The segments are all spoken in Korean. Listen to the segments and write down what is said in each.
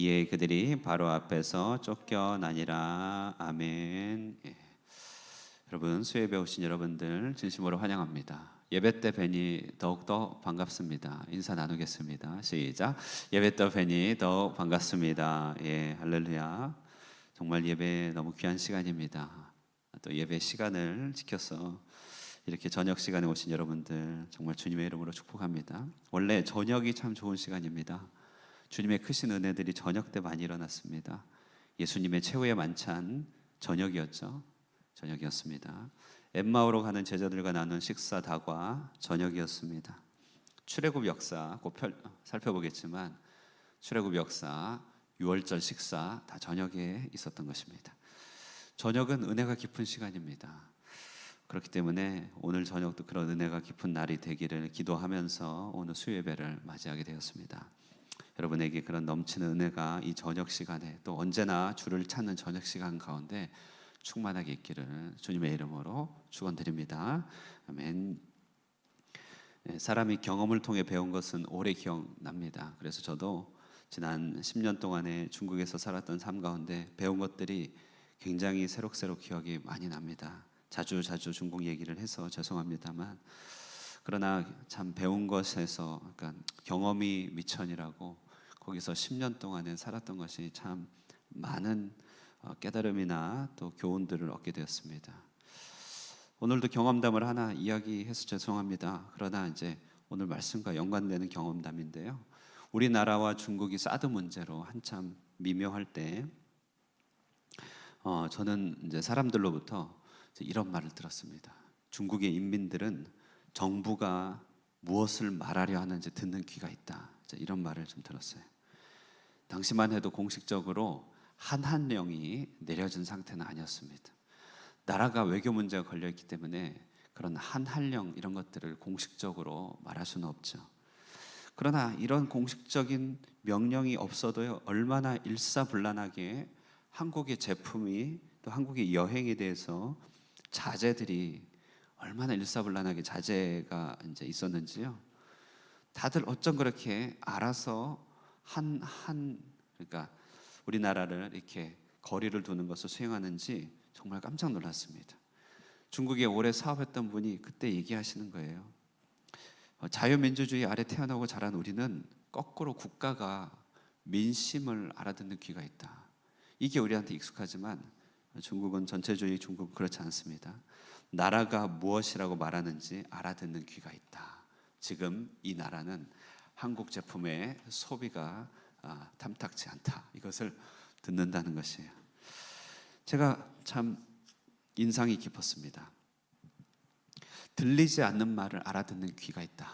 이에 그들이 바로 앞에서 쫓겨나니라. 아멘. 예. 여러분, 수요예배 오신 여러분들 진심으로 환영합니다. 예배 때 뵈니 더욱더 반갑습니다. 인사 나누겠습니다. 시작. 예배 때 뵈니 더욱 반갑습니다. 예, 할렐루야. 정말 예배 너무 귀한 시간입니다. 또 예배 시간을 지켜서 이렇게 저녁 시간에 오신 여러분들 정말 주님의 이름으로 축복합니다. 원래 저녁이 참 좋은 시간입니다. 주님의 크신 은혜들이 저녁 때 많이 일어났습니다. 예수님의 최후의 만찬 저녁이었습니다. 엠마오로 가는 제자들과 나눈 식사 다과 저녁이었습니다. 출애굽 역사 곧 살펴보겠지만 출애굽 역사, 유월절 식사 다 저녁에 있었던 것입니다. 저녁은 은혜가 깊은 시간입니다. 그렇기 때문에 오늘 저녁도 그런 은혜가 깊은 날이 되기를 기도하면서 오늘 수요예배를 맞이하게 되었습니다. 여러분에게 그런 넘치는 은혜가 이 저녁 시간에 또 언제나 주를 찾는 저녁 시간 가운데 충만하게 있기를 주님의 이름으로 축원드립니다. 아멘. 사람이 경험을 통해 배운 것은 오래 기억납니다. 그래서 저도 지난 10년 동안에 중국에서 살았던 삶 가운데 배운 것들이 굉장히 새록새록 기억이 많이 납니다. 자주 중국 얘기를 해서 죄송합니다만, 그러나 참 배운 것에서 그러니까 경험이 미천이라고 거기서 10년 동안에 살았던 것이 참 많은 깨달음이나 또 교훈들을 얻게 되었습니다. 오늘도 경험담을 하나 이야기해서 죄송합니다. 그러나 이제 오늘 말씀과 연관되는 경험담인데요. 우리나라와 중국이 사드 문제로 한참 미묘할 때 저는 이제 사람들로부터 이런 말을 들었습니다. 중국의 인민들은 정부가 무엇을 말하려 하는지 듣는 귀가 있다. 이런 말을 좀 들었어요. 당시만 해도 공식적으로 한한령이 내려진 상태는 아니었습니다. 나라가 외교 문제가 걸려있기 때문에 그런 한한령 이런 것들을 공식적으로 말할 수는 없죠. 그러나 이런 공식적인 명령이 없어도요, 얼마나 일사불란하게 한국의 제품이 또 한국의 여행에 대해서 자제들이 얼마나 일사불란하게 자제가 이제 있었는지요. 다들 어쩜 그렇게 알아서 그러니까 우리나라를 이렇게 거리를 두는 것을 수행하는지 정말 깜짝 놀랐습니다. 중국에 오래 사업했던 분이 그때 얘기하시는 거예요. 자유민주주의 아래 태어나고 자란 우리는 거꾸로 국가가 민심을 알아듣는 귀가 있다. 이게 우리한테 익숙하지만 중국은 전체주의 중국은 그렇지 않습니다. 나라가 무엇이라고 말하는지 알아듣는 귀가 있다. 지금 이 나라는 한국 제품의 소비가 탐탁치 않다. 이것을 듣는다는 것이에요. 제가 참 인상이 깊었습니다. 들리지 않는 말을 알아듣는 귀가 있다.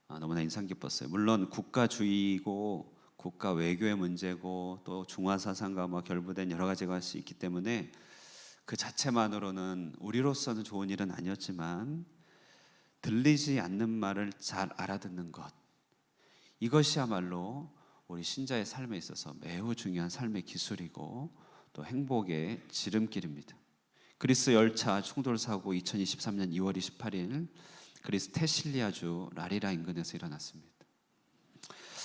너무나 인상 깊었어요. 물론 국가주의고 국가 외교의 문제고 또 중화 사상과 결부된 여러 가지가 있기 때문에 그 자체만으로는 우리로서는 좋은 일은 아니었지만 들리지 않는 말을 잘 알아듣는 것, 이것이야말로 우리 신자의 삶에 있어서 매우 중요한 삶의 기술이고 또 행복의 지름길입니다. 그리스 열차 충돌 사고 2023년 2월 28일 그리스 테실리아주 라리라 인근에서 일어났습니다.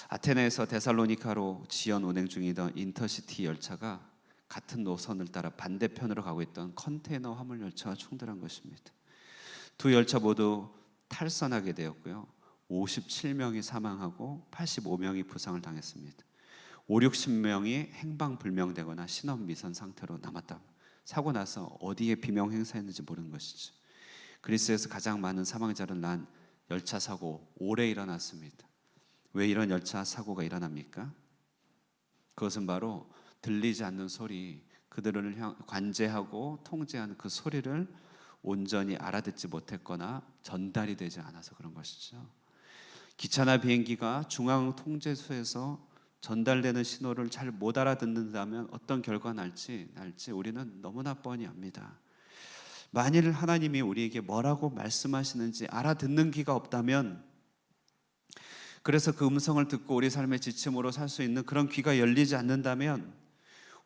아테네에서 데살로니카로 지연 운행 중이던 인터시티 열차가 같은 노선을 따라 반대편으로 가고 있던 컨테이너 화물 열차와 충돌한 것입니다. 두 열차 모두 탈선하게 되었고요. 57명이 사망하고 85명이 부상을 당했습니다. 50-60명이 행방불명되거나 신원미선 상태로 남았다. 사고 나서 어디에 비명 행사했는지 모르는 것이죠. 그리스에서 가장 많은 사망자를 낳은 열차 사고 올해 일어났습니다. 왜 이런 열차 사고가 일어납니까? 그것은 바로 들리지 않는 소리, 그들을 관제하고 통제하는 그 소리를 온전히 알아듣지 못했거나 전달이 되지 않아서 그런 것이죠. 기차나 비행기가 중앙통제소에서 전달되는 신호를 잘 못 알아듣는다면 어떤 결과가 날지 우리는 너무나 뻔히 압니다. 만일 하나님이 우리에게 뭐라고 말씀하시는지 알아듣는 귀가 없다면, 그래서 그 음성을 듣고 우리 삶의 지침으로 살 수 있는 그런 귀가 열리지 않는다면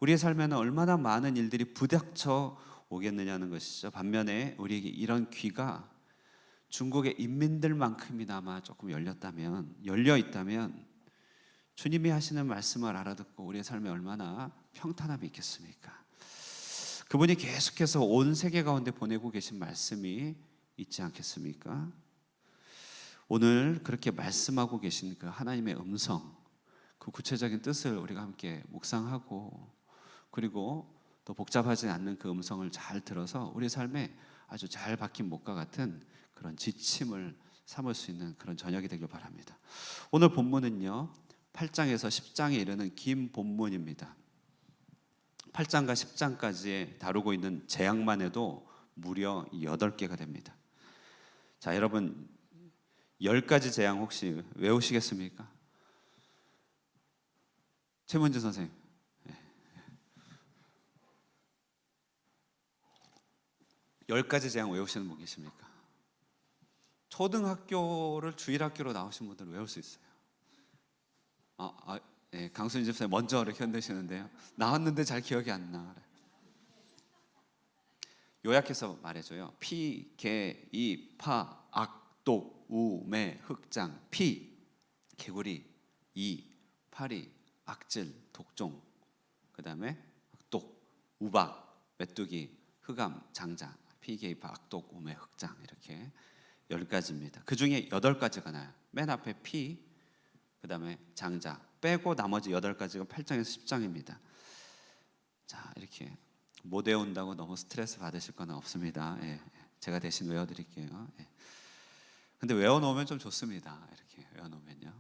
우리의 삶에는 얼마나 많은 일들이 부닥쳐 오겠느냐는 것이죠. 반면에 우리에게 이런 귀가 중국의 인민들만큼이나마 조금 열려 있다면 주님이 하시는 말씀을 알아듣고 우리의 삶에 얼마나 평탄함이 있겠습니까? 그분이 계속해서 온 세계 가운데 보내고 계신 말씀이 있지 않겠습니까? 오늘 그렇게 말씀하고 계신 그 하나님의 음성, 그 구체적인 뜻을 우리가 함께 묵상하고, 그리고 또 복잡하지 않는 그 음성을 잘 들어서 우리 삶에 아주 잘 박힌 목과 같은 그런 지침을 삼을 수 있는 그런 저녁이 되길 바랍니다. 오늘 본문은요 8장에서 10장에 이르는 긴 본문입니다. 8장과 10장까지 다루고 있는 재앙만 해도 무려 8개가 됩니다. 자, 여러분 10가지 재앙 혹시 외우시겠습니까? 최문진 선생님. 10가지 재앙 외우시는 분 계십니까? 초등학교를 주일학교로 나오신 분들은 외울 수 있어요. 네, 강순희 집사님 먼저 이렇게 흔드시는데요. 나왔는데 잘 기억이 안 나. 요약해서 말해줘요. 피, 개, 이, 파, 악, 독, 우, 매, 흑장. 피, 개구리. 이, 파리, 악질, 독종. 그 다음에 독, 우박, 메뚜기, 흑암, 장자. 피, 개, 이, 파, 악, 독, 우, 매, 흑장. 이렇게 10가지입니다. 그 중에 8가지가 나요. 맨 앞에 피, 그 다음에 장자 빼고 나머지 8가지가 8장에서 10장입니다. 자, 이렇게 못 외운다고 너무 스트레스 받으실 건 없습니다. 예, 제가 대신 외워드릴게요. 예. 근데 외워놓으면 좀 좋습니다. 이렇게 외워놓으면요.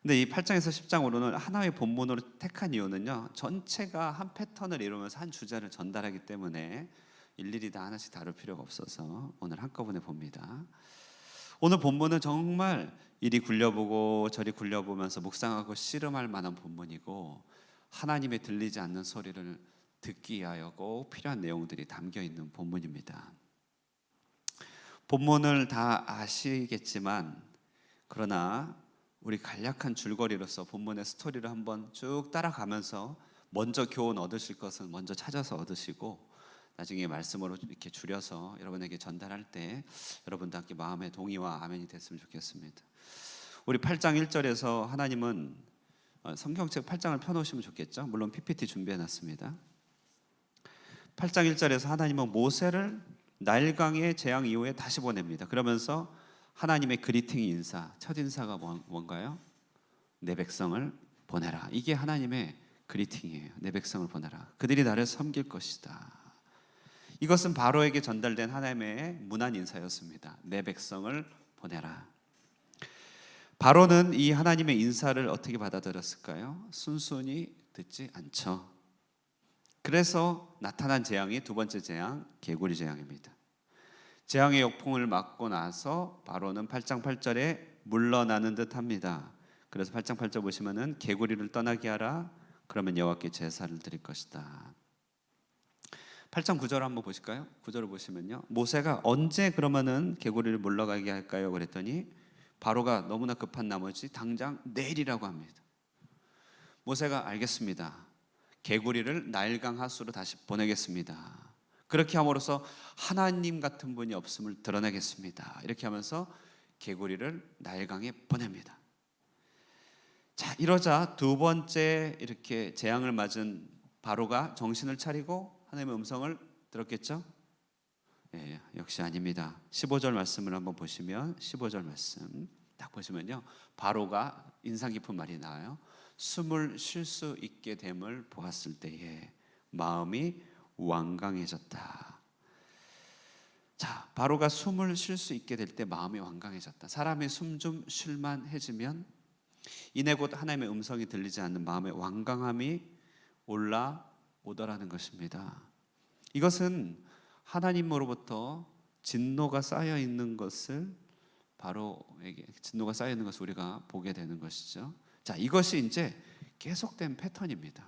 근데 이 8장에서 10장으로는 하나의 본문으로 택한 이유는요, 전체가 한 패턴을 이루면서 한 주제를 전달하기 때문에 일일이 다 하나씩 다룰 필요가 없어서 오늘 한꺼번에 봅니다. 오늘 본문은 정말 이리 굴려보고 저리 굴려보면서 묵상하고 씨름할 만한 본문이고, 하나님의 들리지 않는 소리를 듣기 위하여 꼭 필요한 내용들이 담겨 있는 본문입니다. 본문을 다 아시겠지만, 그러나 우리 간략한 줄거리로서 본문의 스토리를 한번 쭉 따라가면서 먼저 교훈 얻으실 것은 먼저 찾아서 얻으시고, 나중에 말씀으로 이렇게 줄여서 여러분에게 전달할 때 여러분도 함께 마음의 동의와 아멘이 됐으면 좋겠습니다. 우리 8장 1절에서 하나님은, 성경책 8장을 펴놓으시면 좋겠죠. 물론 PPT 준비해놨습니다. 8장 1절에서 하나님은 모세를 나일강의 재앙 이후에 다시 보냅니다. 그러면서 하나님의 그리팅 인사, 첫 인사가 뭔가요? 내 백성을 보내라. 이게 하나님의 그리팅이에요. 내 백성을 보내라. 그들이 나를 섬길 것이다. 이것은 바로에게 전달된 하나님의 문안 인사였습니다. 내 백성을 보내라. 바로는 이 하나님의 인사를 어떻게 받아들였을까요? 순순히 듣지 않죠. 그래서 나타난 재앙이 두 번째 재앙, 개구리 재앙입니다. 재앙의 역풍을 맞고 나서 바로는 8장 8절에 물러나는 듯 합니다. 그래서 8장 8절 보시면은 개구리를 떠나게 하라. 그러면 여호와께 제사를 드릴 것이다. 8장 9절 한번 보실까요? 9절을 보시면요, 모세가 언제 그러면은 개구리를 물러가게 할까요? 그랬더니 바로가 너무나 급한 나머지 당장 내일이라고 합니다. 모세가 알겠습니다. 개구리를 나일강 하수로 다시 보내겠습니다. 그렇게 함으로써 하나님 같은 분이 없음을 드러내겠습니다. 이렇게 하면서 개구리를 나일강에 보냅니다. 자, 이러자 두 번째 이렇게 재앙을 맞은 바로가 정신을 차리고 하나님의 음성을 들었겠죠? 예, 역시 아닙니다. 15절 말씀을 한번 보시면 15절 말씀 딱 보시면요, 바로가 인상 깊은 말이 나와요. 숨을 쉴 수 있게 됨을 보았을 때에 마음이 완강해졌다. 자, 바로가 숨을 쉴 수 있게 될 때 마음이 완강해졌다. 사람이 숨 좀 쉴만해지면 이내 곧 하나님의 음성이 들리지 않는 마음의 완강함이 올라오더라는 것입니다. 이것은 하나님으로부터 진노가 쌓여 있는 것을, 바로에게 진노가 쌓여 있는 것을 우리가 보게 되는 것이죠. 자, 이것이 이제 계속된 패턴입니다.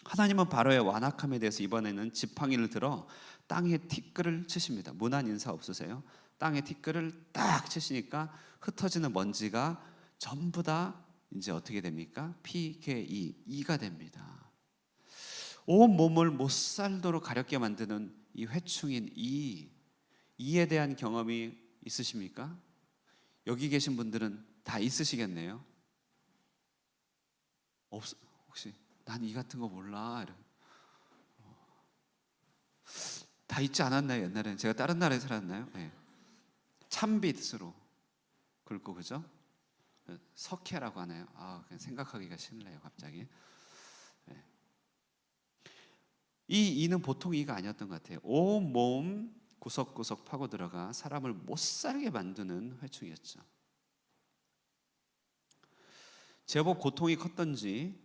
하나님은 바로의 완악함에 대해서 이번에는 지팡이를 들어 땅에 티끌을 치십니다. 문안 인사 없으세요? 땅에 티끌을 딱 치시니까 흩어지는 먼지가 전부 다 이제 어떻게 됩니까? 피, 개, 이가 됩니다. 온 몸을 못 살도록 가렵게 만드는 이 회충인 이에 대한 경험이 있으십니까? 여기 계신 분들은 다 있으시겠네요. 혹시 난 이 같은 거 몰라. 다 있지 않았나요? 옛날에는 제가 다른 나라에 살았나요? 네. 참빗으로 긁고, 그죠? 석회라고 하나요? 그냥 생각하기가 싫네요, 갑자기. 네. 이 이는 보통 이가 아니었던 것 같아요. 온 몸 구석구석 파고 들어가 사람을 못 살게 만드는 회충이었죠. 제법 고통이 컸던지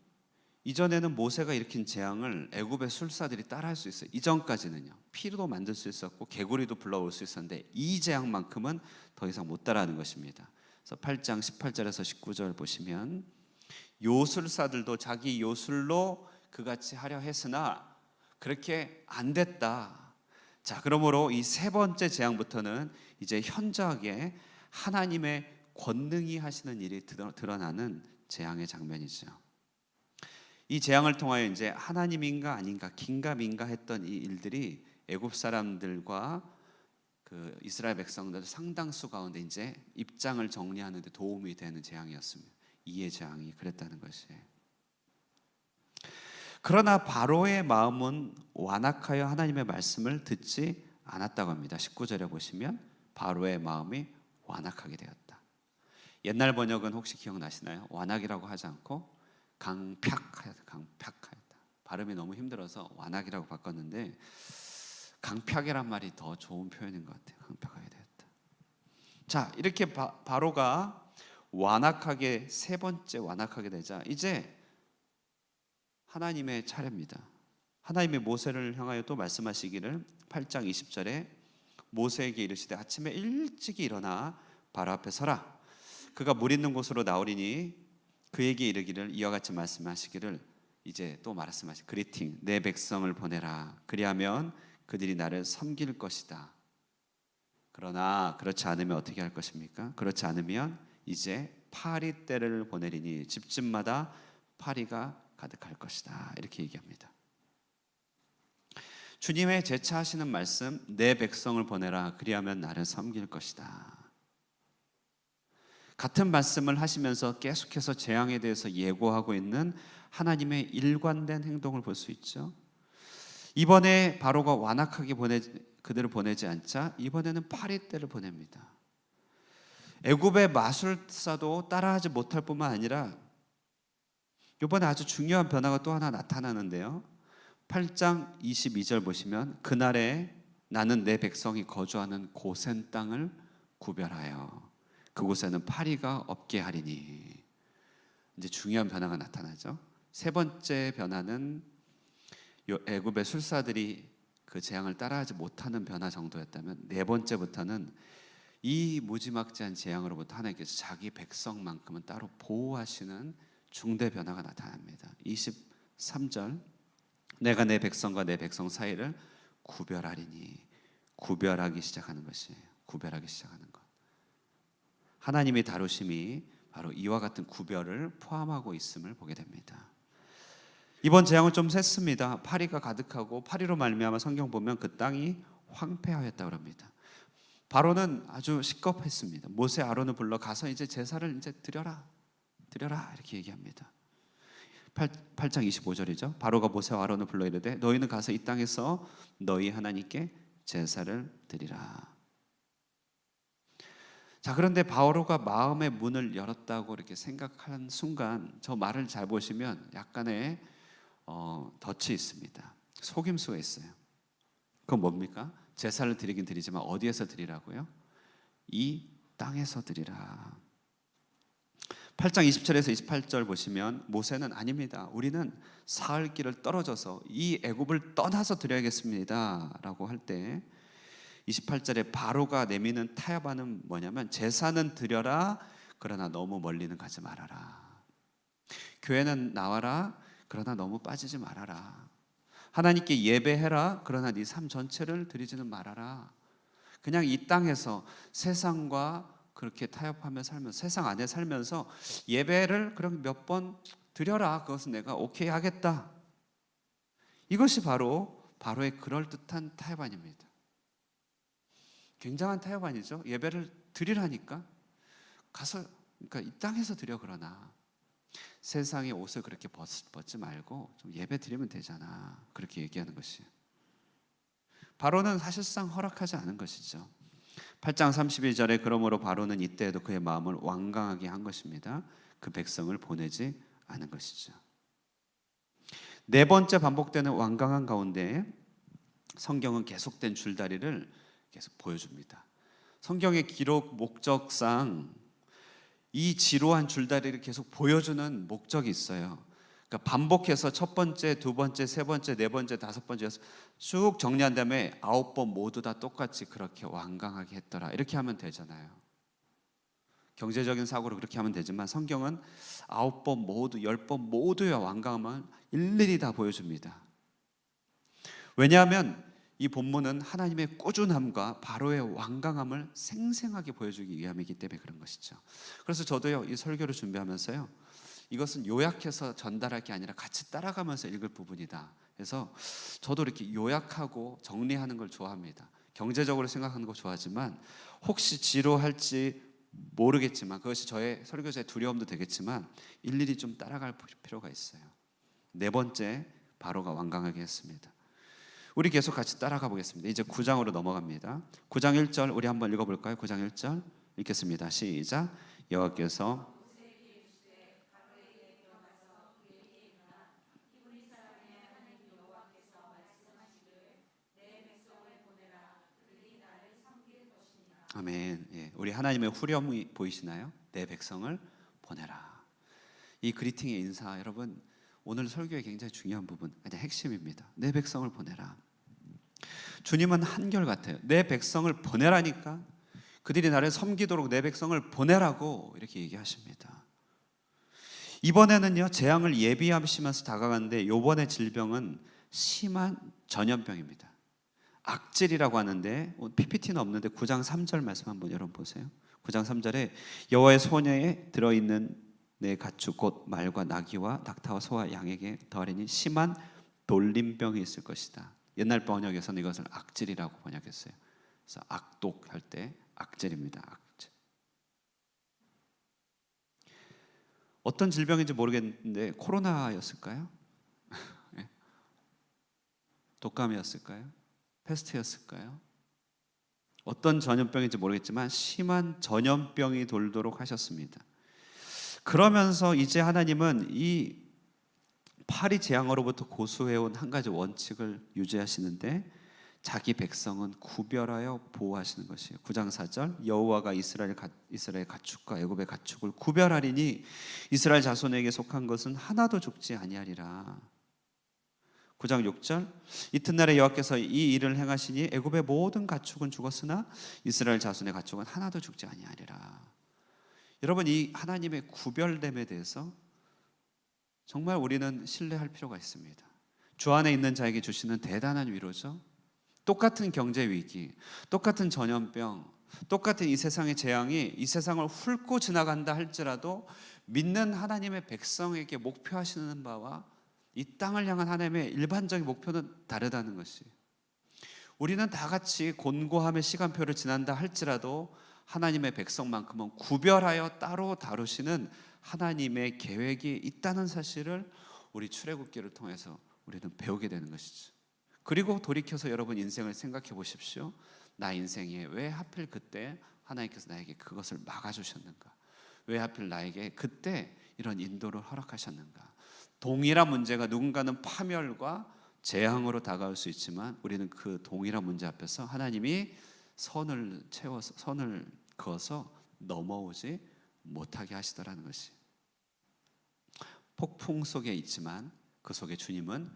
이전에는 모세가 일으킨 재앙을 애굽의 술사들이 따라할 수 있어요. 이전까지는요. 피도 만들 수 있었고 개구리도 불러올 수 있었는데 이 재앙만큼은 더 이상 못 따라하는 것입니다. 그래서 8장 18절에서 19절 보시면 요술사들도 자기 요술로 그같이 하려 했으나 그렇게 안 됐다. 자, 그러므로 이 세 번째 재앙부터는 이제 현저하게 하나님의 권능이 하시는 일이 드러나는 재앙의 장면이죠. 이 재앙을 통하여 이제 하나님인가 아닌가 긴가민가 했던 이 일들이 애굽 사람들과 그 이스라엘 백성들 상당수 가운데 이제 입장을 정리하는 데 도움이 되는 재앙이었습니다. 이의 재앙이 그랬다는 것이에요. 그러나 바로의 마음은 완악하여 하나님의 말씀을 듣지 않았다고 합니다. 19절에 보시면 바로의 마음이 완악하게 되었다. 옛날 번역은 혹시 기억나시나요? 완악이라고 하지 않고 강팍하였다. 발음이 너무 힘들어서 완악이라고 바꿨는데 강팍이란 말이 더 좋은 표현인 것 같아요. 강팍하게 되었다. 자, 이렇게 바로가 완악하게 세 번째 완악하게 되자 이제 하나님의 차례입니다. 하나님이 모세를 향하여 또 말씀하시기를 8장 20절에 모세에게 이르시되 아침에 일찍이 일어나 바로 앞에 서라. 그가 물 있는 곳으로 나오리니 그에게 이르기를 이와 같이 말씀하시기를 이제 또 말씀하시 그리팅 내 백성을 보내라. 그리하면 그들이 나를 섬길 것이다. 그러나 그렇지 않으면 어떻게 할 것입니까? 그렇지 않으면 이제 파리 떼를 보내리니 집집마다 파리가 가득할 것이다. 이렇게 얘기합니다. 주님의 재차하시는 말씀 내 백성을 보내라. 그리하면 나를 섬길 것이다. 같은 말씀을 하시면서 계속해서 재앙에 대해서 예고하고 있는 하나님의 일관된 행동을 볼 수 있죠. 이번에 바로가 완악하게 그들을 보내지 않자 이번에는 파리떼를 보냅니다. 애굽의 마술사도 따라하지 못할 뿐만 아니라 이번에 아주 중요한 변화가 또 하나 나타나는데요. 8장 22절 보시면 그날에 나는 내 백성이 거주하는 고센 땅을 구별하여 그곳에는 파리가 없게 하리니. 이제 중요한 변화가 나타나죠. 세 번째 변화는 애굽의 술사들이 그 재앙을 따라하지 못하는 변화 정도였다면 네 번째부터는 이 무지막지한 재앙으로부터 하나님께서 자기 백성만큼은 따로 보호하시는 중대 변화가 나타납니다. 23절 내가 내 백성과 내 백성 사이를 구별하리니. 구별하기 시작하는 것이에요. 구별하기 시작하는 것. 하나님의 다루심이 바로 이와 같은 구별을 포함하고 있음을 보게 됩니다. 이번 재앙은 좀 셌습니다. 파리가 가득하고 파리로 말미암아 성경 보면 그 땅이 황폐하였다고 합니다. 바로는 아주 시겁했습니다. 모세 아론을 불러 가서 이제 제사를 이제 드려라 이렇게 얘기합니다. 8장 25절이죠. 바로가 모세와 아론을 불러 이르되 너희는 가서 이 땅에서 너희 하나님께 제사를 드리라. 자, 그런데 바로가 마음의 문을 열었다고 이렇게 생각한 순간 저 말을 잘 보시면 약간의 덫이 있습니다. 속임수가 있어요. 그건 뭡니까? 제사를 드리긴 드리지만 어디에서 드리라고요? 이 땅에서 드리라. 8장 20절에서 28절 보시면 모세는 아닙니다. 우리는 사흘 길을 떨어져서 이 애굽을 떠나서 드려야겠습니다 라고 할 때 28절에 바로가 내미는 타협안은 뭐냐면 제사는 드려라 그러나 너무 멀리는 가지 말아라. 교회는 나와라 그러나 너무 빠지지 말아라. 하나님께 예배해라 그러나 네 삶 전체를 드리지는 말아라. 그냥 이 땅에서 세상과 그렇게 타협하며 살면서 세상 안에 살면서 예배를 그럼 몇 번 드려라. 그것은 내가 오케이 하겠다. 이것이 바로의 그럴듯한 타협안입니다. 굉장한 타협안이죠. 예배를 드리라니까 가서 그러니까 이 땅에서 드려 그러나 세상의 옷을 그렇게 벗지 말고 좀 예배 드리면 되잖아. 그렇게 얘기하는 것이. 바로는 사실상 허락하지 않은 것이죠. 8장 31절에 그러므로 바로는 이때에도 그의 마음을 완강하게 한 것입니다. 그 백성을 보내지 않은 것이죠. 네 번째 반복되는 완강한 가운데 성경은 계속된 줄다리를 계속 보여줍니다. 성경의 기록 목적상 이 지루한 줄다리를 계속 보여주는 목적이 있어요. 그러니까 반복해서 첫 번째, 두 번째, 세 번째, 네 번째, 다섯 번째 쭉 정리한 다음에 9번 모두 다 똑같이 그렇게 완강하게 했더라. 이렇게 하면 되잖아요. 경제적인 사고로 그렇게 하면 되지만 성경은 9번 모두, 10번 모두의 완강함을 일일이 다 보여줍니다. 왜냐하면 이 본문은 하나님의 꾸준함과 바로의 완강함을 생생하게 보여주기 위함이기 때문에 그런 것이죠. 그래서 저도요, 이 설교를 준비하면서요, 이것은 요약해서 전달할 게 아니라 같이 따라가면서 읽을 부분이다. 그래서 저도 이렇게 요약하고 정리하는 걸 좋아합니다. 경제적으로 생각하는 거 좋아하지만 혹시 지루할지 모르겠지만 그것이 저의 설교자의 두려움도 되겠지만 일일이 좀 따라갈 필요가 있어요. 네 번째, 바로가 완강하게 했습니다. 우리 계속 같이 따라가 보겠습니다. 이제 9장으로 넘어갑니다. 9장 1절 우리 한번 읽어볼까요? 9장 1절 읽겠습니다. 시작. 여호와께서 아멘. 예, 우리 하나님의 후렴이 보이시나요? 내 백성을 보내라. 이 그리팅의 인사 여러분 오늘 설교의 굉장히 중요한 부분, 그냥 핵심입니다. 내 백성을 보내라. 주님은 한결같아요. 내 백성을 보내라니까 그들이 나를 섬기도록 내 백성을 보내라고 이렇게 얘기하십니다. 이번에는요 재앙을 예비하시면서 다가가는데 이번의 질병은 심한 전염병입니다. 악질이라고 하는데 PPT는 없는데 9장 3절 말씀 한번 여러분 보세요. 9장 3절에 여호와의 손에 들어있는 내 가축 곧 말과 나귀와 낙타와 소와 양에게 더하리니 심한 돌림병이 있을 것이다. 옛날 번역에서는 이것을 악질이라고 번역했어요. 그래서 악독 할 때 악질입니다. 악질. 어떤 질병인지 모르겠는데 코로나였을까요? 독감이었을까요? 패스트였을까요? 어떤 전염병인지 모르겠지만 심한 전염병이 돌도록 하셨습니다. 그러면서 이제 하나님은 이 파리 재앙으로부터 고수해온 한 가지 원칙을 유지하시는데 자기 백성은 구별하여 보호하시는 것이에요. 9장 4절 여호와가 이스라엘 가축과 애굽의 가축을 구별하리니 이스라엘 자손에게 속한 것은 하나도 죽지 아니하리라. 9장 6절 이튿날에 여호와께서 이 일을 행하시니 애굽의 모든 가축은 죽었으나 이스라엘 자손의 가축은 하나도 죽지 아니하리라. 여러분 이 하나님의 구별됨에 대해서 정말 우리는 신뢰할 필요가 있습니다. 주 안에 있는 자에게 주시는 대단한 위로죠. 똑같은 경제 위기, 똑같은 전염병, 똑같은 이 세상의 재앙이 이 세상을 훑고 지나간다 할지라도 믿는 하나님의 백성에게 목표하시는 바와 이 땅을 향한 하나님의 일반적인 목표는 다르다는 것이, 우리는 다 같이 곤고함의 시간표를 지난다 할지라도 하나님의 백성만큼은 구별하여 따로 다루시는 하나님의 계획이 있다는 사실을 우리 출애굽기를 통해서 우리는 배우게 되는 것이죠. 그리고 돌이켜서 여러분 인생을 생각해 보십시오. 나 인생에 왜 하필 그때 하나님께서 나에게 그것을 막아주셨는가? 왜 하필 나에게 그때 이런 인도를 허락하셨는가? 동일한 문제가 누군가는 파멸과 재앙으로 다가올 수 있지만 우리는 그 동일한 문제 앞에서 하나님이 선을 그어서 넘어오지 못하게 하시더라는 것이, 폭풍 속에 있지만 그 속에 주님은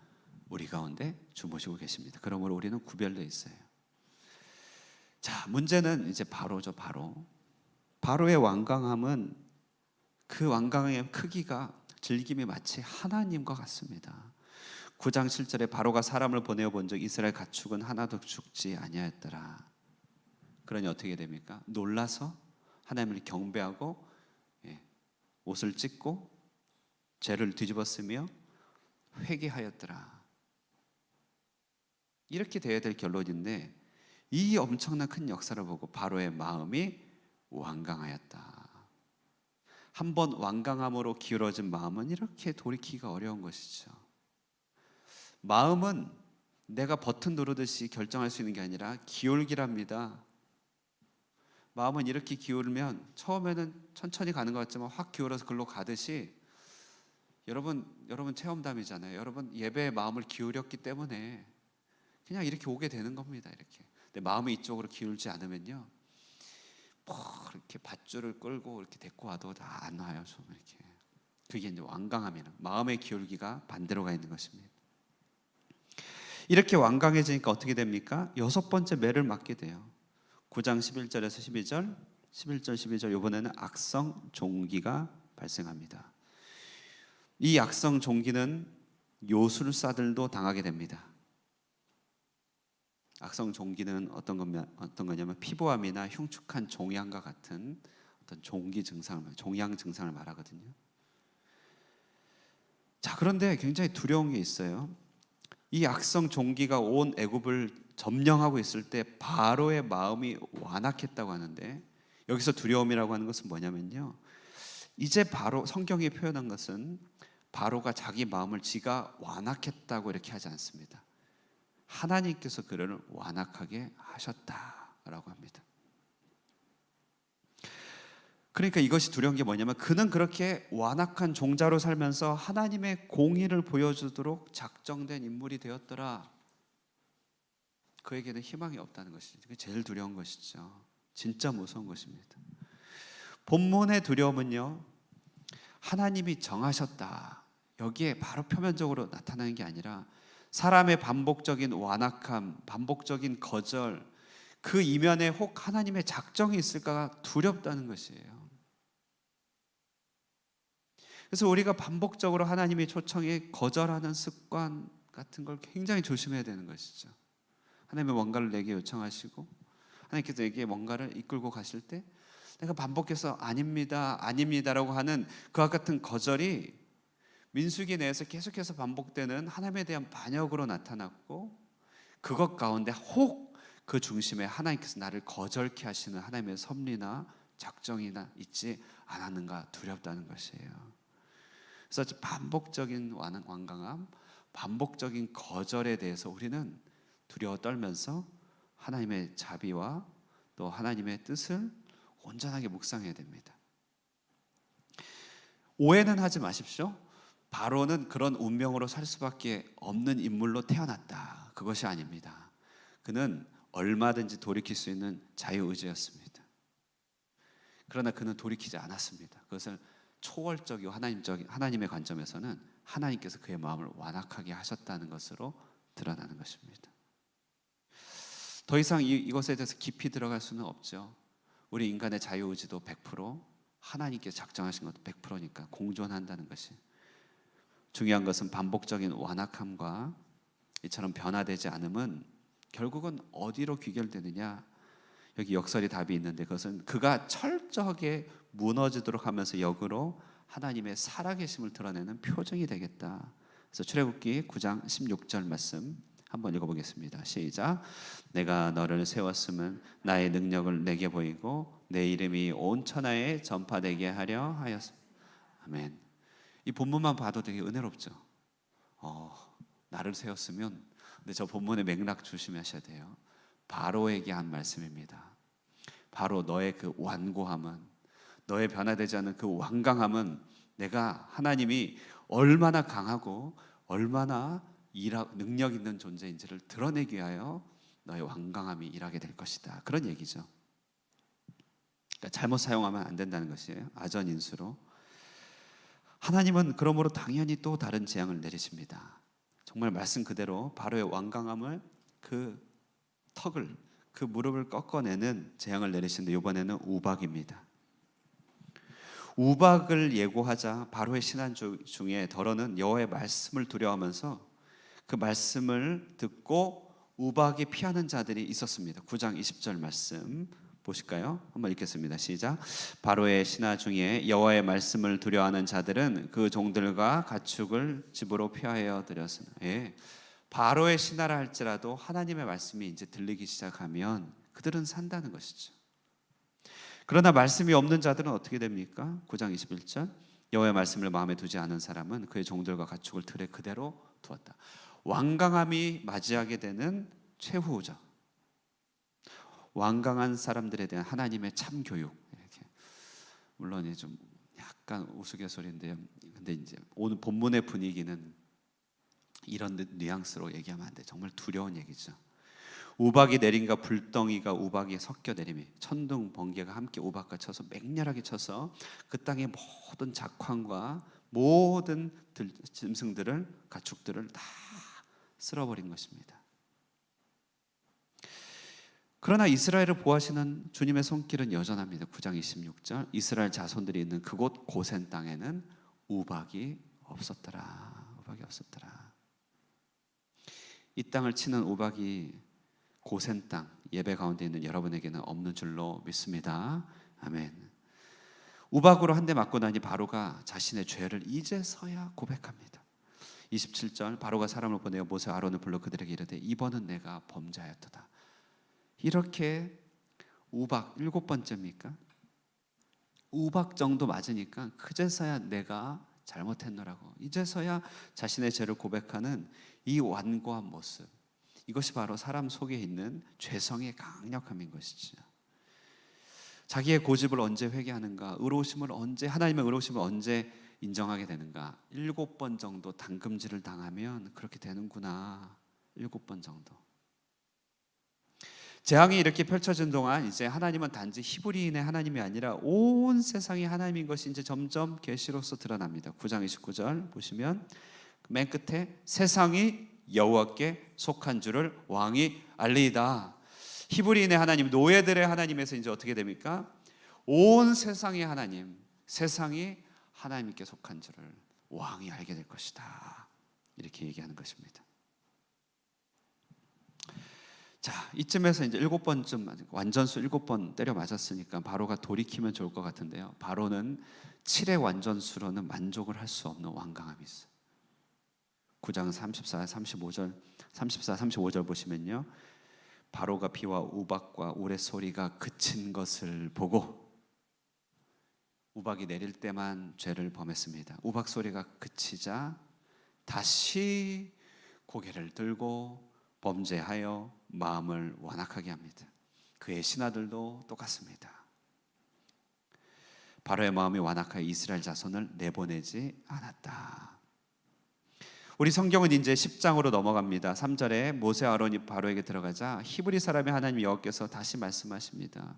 우리 가운데 주무시고 계십니다. 그러므로 우리는 구별되어 있어요. 자, 문제는 이제 바로죠. 바로의 완강함은 그 완강함의 크기가 즐김이 마치 하나님과 같습니다. 9장 7절에 바로가 사람을 보내어 본 적 이스라엘 가축은 하나도 죽지 아니하였더라. 그러니 어떻게 됩니까? 놀라서 하나님을 경배하고 옷을 찢고 죄를 뒤집었으며 회개하였더라. 이렇게 돼야 될 결론인데 이 엄청난 큰 역사를 보고 바로의 마음이 완강하였다. 한번 완강함으로 기울어진 마음은 이렇게 돌이키기가 어려운 것이죠. 마음은 내가 버튼 누르듯이 결정할 수 있는 게 아니라 기울기랍니다. 마음은 이렇게 기울면 처음에는 천천히 가는 것 같지만 확 기울어서 글로 가듯이 여러분 체험담이잖아요. 여러분 예배에 마음을 기울였기 때문에 그냥 이렇게 오게 되는 겁니다. 이렇게. 근데 마음이 이쪽으로 기울지 않으면요, 뭐 이렇게 밧줄을 끌고 이렇게 데리고 와도 다 안 와요. 좀 이렇게. 그게 이제 완강함이라 마음의 기울기가 반대로 가 있는 것입니다. 이렇게 완강해지니까 어떻게 됩니까? 여섯 번째 매를 맞게 돼요. 9장 11절에서 12절, 11절 12절 이번에는 악성 종기가 발생합니다. 이 악성 종기는 요술사들도 당하게 됩니다. 악성 종기는 어떤 거냐면 피부암이나 흉측한 종양과 같은 어떤 종기 증상을, 종양 증상을 말하거든요. 자, 그런데 굉장히 두려운 게 있어요. 이 악성 종기가 온 애굽을 점령하고 있을 때 바로의 마음이 완악했다고 하는데, 여기서 두려움이라고 하는 것은 뭐냐면요, 이제 바로 성경이 표현한 것은 바로가 자기 마음을 지가 완악했다고 이렇게 하지 않습니다. 하나님께서 그를 완악하게 하셨다라고 합니다. 그러니까 이것이 두려운 게 뭐냐면 그는 그렇게 완악한 종자로 살면서 하나님의 공의를 보여주도록 작정된 인물이 되었더라. 그에게는 희망이 없다는 것이죠. 그게 제일 두려운 것이죠. 진짜 무서운 것입니다. 본문의 두려움은요, 하나님이 정하셨다, 여기에 바로 표면적으로 나타나는 게 아니라 사람의 반복적인 완악함, 반복적인 거절, 그 이면에 혹 하나님의 작정이 있을까가 두렵다는 것이에요. 그래서 우리가 반복적으로 하나님의 초청에 거절하는 습관 같은 걸 굉장히 조심해야 되는 것이죠. 하나님의 뭔가를 내게 요청하시고 하나님께서 내게 뭔가를 이끌고 가실 때 내가 반복해서 아닙니다, 아닙니다라고 하는 그와 같은 거절이 민수기 내에서 계속해서 반복되는 하나님에 대한 반역으로 나타났고, 그것 가운데 혹 그 중심에 하나님께서 나를 거절케 하시는 하나님의 섭리나 작정이나 있지 않았는가 두렵다는 것이에요. 그래서 반복적인 완강함, 반복적인 거절에 대해서 우리는 두려워 떨면서 하나님의 자비와 또 하나님의 뜻을 온전하게 묵상해야 됩니다. 오해는 하지 마십시오. 바로는 그런 운명으로 살 수밖에 없는 인물로 태어났다, 그것이 아닙니다. 그는 얼마든지 돌이킬 수 있는 자유의지였습니다. 그러나 그는 돌이키지 않았습니다. 그것을 초월적이고 하나님의 관점에서는 하나님께서 그의 마음을 완악하게 하셨다는 것으로 드러나는 것입니다. 더 이상 이것에 대해서 깊이 들어갈 수는 없죠. 우리 인간의 자유의지도 100%, 하나님께서 작정하신 것도 100%니까 공존한다는 것이. 중요한 것은 반복적인 완악함과 이처럼 변화되지 않음은 결국은 어디로 귀결되느냐, 여기 역설이 답이 있는데 그것은 그가 철저하게 무너지도록 하면서 역으로 하나님의 살아계심을 드러내는 표정이 되겠다. 그래서 출애굽기 9장 16절 말씀 한번 읽어보겠습니다. 시작. 내가 너를 세웠음은 나의 능력을 내게 보이고 내 이름이 온 천하에 전파되게 하려 하였습니다. 아멘. 이 본문만 봐도 되게 은혜롭죠. 나를 세웠으면, 근데 저 본문의 맥락 조심하셔야 돼요. 바로에게 한 말씀입니다. 바로 너의 그 완고함은, 너의 변화되지 않는 그 완강함은 내가 하나님이 얼마나 강하고 얼마나 능력 있는 존재인지를 드러내기 위하여 너의 완강함이 일하게 될 것이다, 그런 얘기죠. 그러니까 잘못 사용하면 안 된다는 것이에요. 아전인수로. 하나님은 그러므로 당연히 또 다른 재앙을 내리십니다. 정말 말씀 그대로 바로의 완강함을, 그 턱을, 그 무릎을 꺾어내는 재앙을 내리시는데 이번에는 우박입니다. 우박을 예고하자 바로의 신한 중에 더러는 여호와의 말씀을 두려워하면서 그 말씀을 듣고 우박이 피하는 자들이 있었습니다. 9장 20절 말씀 보실까요? 한번 읽겠습니다. 시작. 바로의 신하 중에 여호와의 말씀을 두려워하는 자들은 그 종들과 가축을 집으로 피하여 들였으나. 예, 바로의 신하라 할지라도 하나님의 말씀이 이제 들리기 시작하면 그들은 산다는 것이죠. 그러나 말씀이 없는 자들은 어떻게 됩니까? 9장 21절 여호와의 말씀을 마음에 두지 않은 사람은 그의 종들과 가축을 들에 그대로 두었다. 완강함이 맞이하게 되는 최후죠. 완강한 사람들에 대한 하나님의 참 교육. 이렇게. 물론 좀 약간 우스갯소리인데요. 근데 이제 오늘 본문의 분위기는 이런 뉘앙스로 얘기하면 안 돼. 정말 두려운 얘기죠. 우박이 내린가 불덩이가 우박이 섞여 내림이 천둥 번개가 함께 우박과 쳐서 맹렬하게 쳐서 그 땅의 모든 작황과 모든 짐승들을 가축들을 다 쓸어버린 것입니다. 그러나 이스라엘을 보호하시는 주님의 손길은 여전합니다. 9장 26절 이스라엘 자손들이 있는 그곳 고센 땅에는 우박이 없었더라. 우박이 없었더라. 이 땅을 치는 우박이 고센 땅 예배 가운데 있는 여러분에게는 없는 줄로 믿습니다. 아멘. 우박으로 한 대 맞고 나니 바로가 자신의 죄를 이제서야 고백합니다. 27절 바로가 사람을 보내어 모세 아론을 불러 그들에게 이르되 이번은 내가 범죄하였도다. 이렇게 우박 7번째입니까? 우박 정도 맞으니까 그제서야 내가 잘못했노라고 이제서야 자신의 죄를 고백하는 이 완고한 모습, 이것이 바로 사람 속에 있는 죄성의 강력함인 것이죠. 자기의 고집을 언제 회개하는가, 하나님의 의로우심을 언제 인정하게 되는가. 7번 정도 당금질을 당하면 그렇게 되는구나. 7번 정도. 재앙이 이렇게 펼쳐진 동안 이제 하나님은 단지 히브리인의 하나님이 아니라 온 세상이 하나님인 것이 이제 점점 계시로서 드러납니다. 9장 29절 보시면 맨 끝에 세상이 여호와께 속한 줄을 왕이 알리이다. 히브리인의 하나님, 노예들의 하나님에서 이제 어떻게 됩니까? 온 세상의 하나님, 세상이 하나님께 속한 줄을 왕이 알게 될 것이다. 이렇게 얘기하는 것입니다. 자, 이쯤에서 이제 7번쯤 완전수 7번 때려 맞았으니까 바로가 돌이키면 좋을 것 같은데요. 바로는 7의 완전수로는 만족을 할 수 없는 완강함이 있어요. 9장 34, 35절 보시면요. 바로가 비와 우박과 우레 소리가 그친 것을 보고 우박이 내릴 때만 죄를 범했습니다. 우박 소리가 그치자 다시 고개를 들고 범죄하여 마음을 완악하게 합니다. 그의 신하들도 똑같습니다. 바로의 마음이 완악하여 이스라엘 자손을 내보내지 않았다. 우리 성경은 이제 10장으로 넘어갑니다. 3절에 모세 아론이 바로에게 들어가자 히브리 사람의 하나님 여호와께서 다시 말씀하십니다.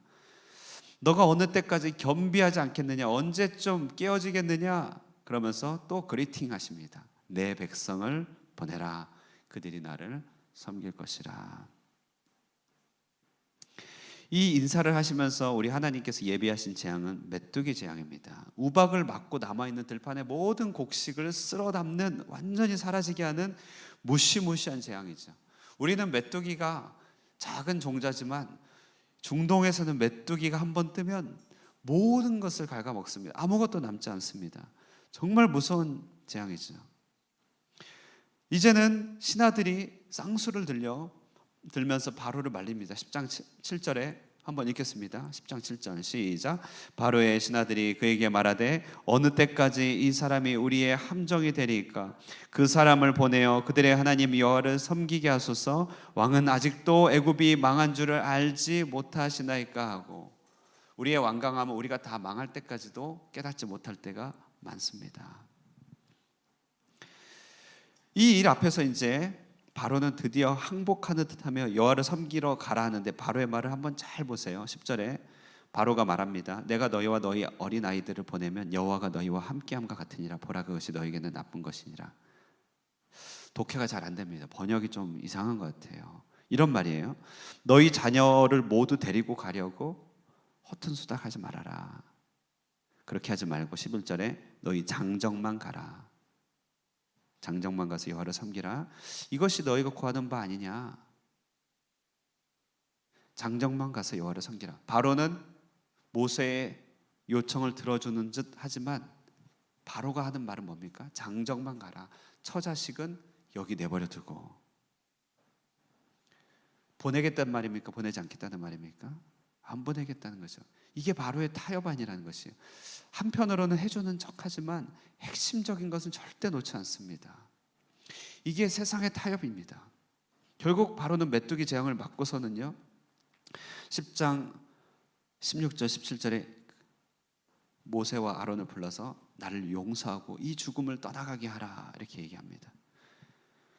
너가 어느 때까지 겸비하지 않겠느냐, 언제쯤 깨어지겠느냐, 그러면서 또 그리팅 하십니다. 내 백성을 보내라, 그들이 나를 섬길 것이라. 이 인사를 하시면서 우리 하나님께서 예비하신 재앙은 메뚜기 재앙입니다. 우박을 맞고 남아있는 들판의 모든 곡식을 쓸어 담는, 완전히 사라지게 하는 무시무시한 재앙이죠. 우리는 메뚜기가 작은 종자지만 중동에서는 메뚜기가 한번 뜨면 모든 것을 갉아먹습니다. 아무것도 남지 않습니다. 정말 무서운 재앙이죠. 이제는 신하들이 쌍수를 들면서 바로를 말립니다. 10장 7절에 한번 읽겠습니다. 10장 7절 시작. 바로의 신하들이 그에게 말하되 어느 때까지 이 사람이 우리의 함정이 되리이까? 그 사람을 보내어 그들의 하나님 여호와를 섬기게 하소서. 왕은 아직도 애굽이 망한 줄을 알지 못하시나이까 하고, 우리의 완강함은 우리가 다 망할 때까지도 깨닫지 못할 때가 많습니다. 이 일 앞에서 이제 바로는 드디어 항복하는 듯하며 여호와를 섬기러 가라 하는데 바로의 말을 한번 잘 보세요. 10절에 바로가 말합니다. 내가 너희와 너희 어린 아이들을 보내면 여호와가 너희와 함께함과 같으니라. 보라, 그것이 너희에게는 나쁜 것이니라. 독해가 잘 안 됩니다. 번역이 좀 이상한 것 같아요. 이런 말이에요. 너희 자녀를 모두 데리고 가려고 허튼 수닥하지 말아라. 그렇게 하지 말고 11절에 너희 장정만 가라. 장정만 가서 여호와를 섬기라. 이것이 너희가 구하는 바 아니냐. 장정만 가서 여호와를 섬기라. 바로는 모세의 요청을 들어주는 듯 하지만 바로가 하는 말은 뭡니까? 장정만 가라. 처자식은 여기 내버려 두고. 보내겠다는 말입니까? 보내지 않겠다는 말입니까? 안 보내겠다는 거죠. 이게 바로의 타협안이라는 것이에요. 한편으로는 해주는 척하지만 핵심적인 것은 절대 놓지 않습니다. 이게 세상의 타협입니다. 결국 바로는 메뚜기 재앙을 맞고서는요, 10장 16절 17절에 모세와 아론을 불러서 나를 용서하고 이 죽음을 떠나가게 하라 이렇게 얘기합니다.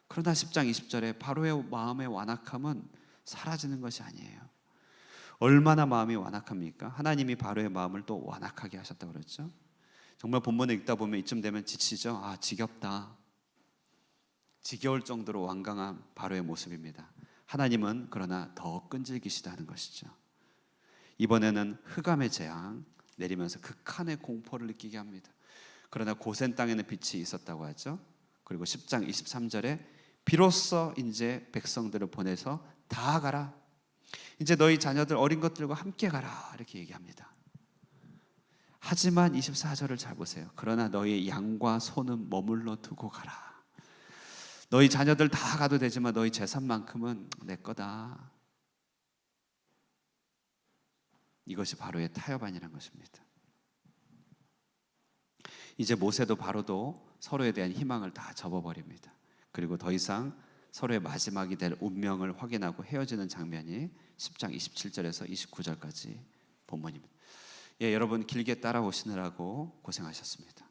그러나 10장 20절에 바로의 마음의 완악함은 사라지는 것이 아니에요. 얼마나 마음이 완악합니까? 하나님이 바로의 마음을 또 완악하게 하셨다고 그랬죠. 정말 본문을 읽다 보면 이쯤 되면 지치죠. 아, 지겹다. 지겨울 정도로 완강한 바로의 모습입니다. 하나님은 그러나 더 끈질기시다는 것이죠. 이번에는 흑암의 재앙 내리면서 극한의 공포를 느끼게 합니다. 그러나 고센 땅에는 빛이 있었다고 하죠. 그리고 10장 23절에 비로소 이제 백성들을 보내서 다 가라. 이제 너희 자녀들 어린 것들과 함께 가라 이렇게 얘기합니다. 하지만 24절을 잘 보세요. 그러나 너희 양과 소는 머물러 두고 가라. 너희 자녀들 다 가도 되지만 너희 재산만큼은 내 거다. 이것이 바로의 타협안이라는 것입니다. 이제 모세도 바로도 서로에 대한 희망을 다 접어버립니다. 그리고 더 이상 서로의 마지막이 될 운명을 확인하고 헤어지는 장면이 10장 27절에서 29절까지 본문입니다. 예, 여러분 길게 따라오시느라고 고생하셨습니다.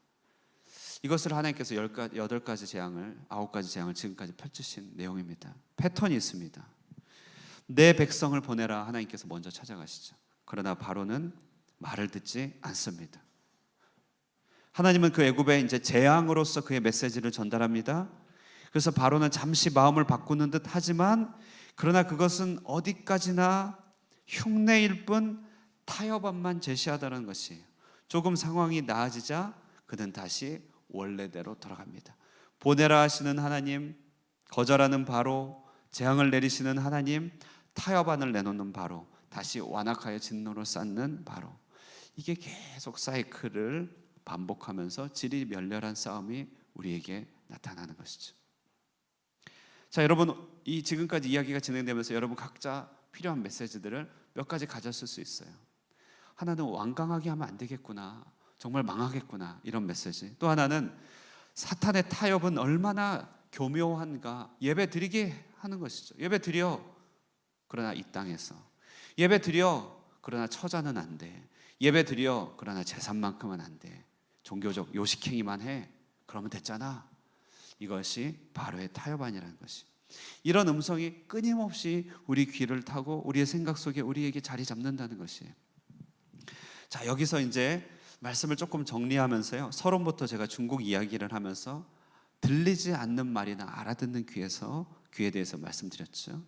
이것을 하나님께서 8가지 재앙을 9가지 재앙을 지금까지 펼치신 내용입니다. 패턴이 있습니다. 내 백성을 보내라 하나님께서 먼저 찾아가시죠. 그러나 바로는 말을 듣지 않습니다. 하나님은 그 애굽에 이제 재앙으로서 그의 메시지를 전달합니다. 그래서 바로는 잠시 마음을 바꾸는 듯 하지만 그러나 그것은 어디까지나 흉내일 뿐 타협안만 제시하다는 것이에요. 조금 상황이 나아지자 그는 다시 원래대로 돌아갑니다. 보내라 하시는 하나님, 거절하는 바로, 재앙을 내리시는 하나님, 타협안을 내놓는 바로, 다시 완악하여 진노를 쌓는 바로. 이게 계속 사이클을 반복하면서 질이 멸렬한 싸움이 우리에게 나타나는 것이죠. 자, 여러분, 이 지금까지 이야기가 진행되면서 여러분 각자 필요한 메시지들을 몇 가지 가졌을 수 있어요. 하나는 완강하게 하면 안 되겠구나, 정말 망하겠구나, 이런 메시지. 또 하나는 사탄의 타협은 얼마나 교묘한가, 예배 드리게 하는 것이죠. 예배 드려, 그러나 이 땅에서. 예배 드려, 그러나 처자는 안 돼. 예배 드려, 그러나 재산만큼은 안 돼. 종교적 요식행위만 해, 그러면 됐잖아. 이것이 바로의 타협안이라는 것이. 이런 음성이 끊임없이 우리 귀를 타고 우리의 생각 속에 우리에게 자리 잡는다는 것이에요. 자, 여기서 이제 말씀을 조금 정리하면서요, 서론부터 제가 중국 이야기를 하면서 들리지 않는 말이나 알아듣는 귀에 대해서 말씀드렸죠.